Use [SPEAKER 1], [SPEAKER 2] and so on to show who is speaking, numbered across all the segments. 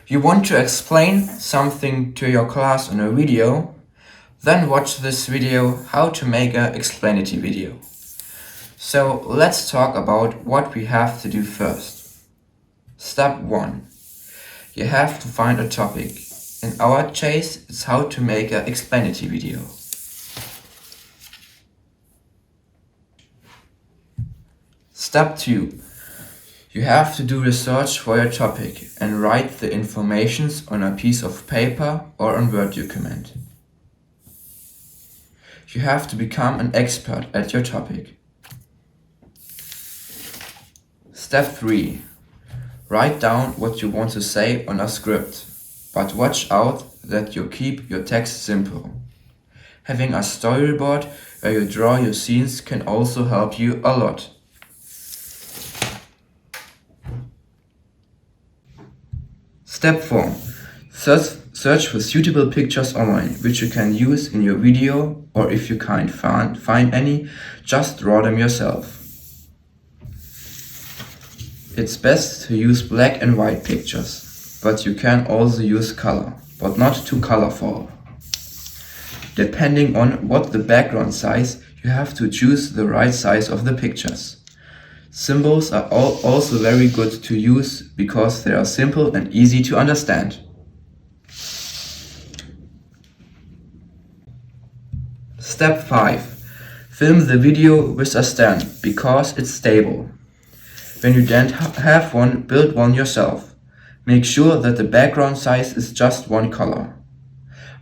[SPEAKER 1] You want to explain something to your class in a video? Then watch this video how to make an explanatory video. So let's talk about what we have to do first. Step 1. You have to find a topic. In our case, it's how to make an explanatory video. Step 2. You have to do research for your topic and write the informations on a piece of paper or on Word document. You have to become an expert at your topic. Step 3. Write down what you want to say on a script, but watch out that you keep your text simple. Having a storyboard where you draw your scenes can also help you a lot. Step 4. Search for suitable pictures online, which you can use in your video, or if you can't find any, just draw them yourself. It's best to use black and white pictures, but you can also use color, but not too colorful. Depending on what the background size, you have to choose the right size of the pictures. Symbols are also very good to use because they are simple and easy to understand. Step 5. Film the video with a stand because it's stable. When you don't have one, build one yourself. Make sure that the background size is just one color.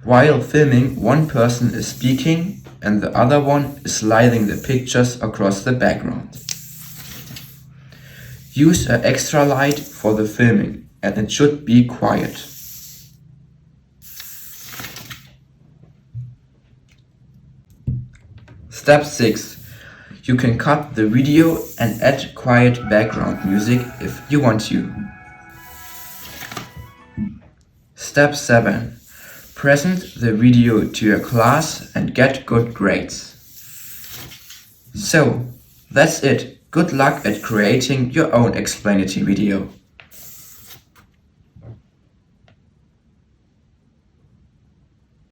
[SPEAKER 1] While filming, one person is speaking and the other one is sliding the pictures across the background. Use an extra light for the filming and it should be quiet. Step 6. You can cut the video and add quiet background music if you want to. Step 7. Present the video to your class and get good grades. So, that's it. Good luck at creating your own explanatory video.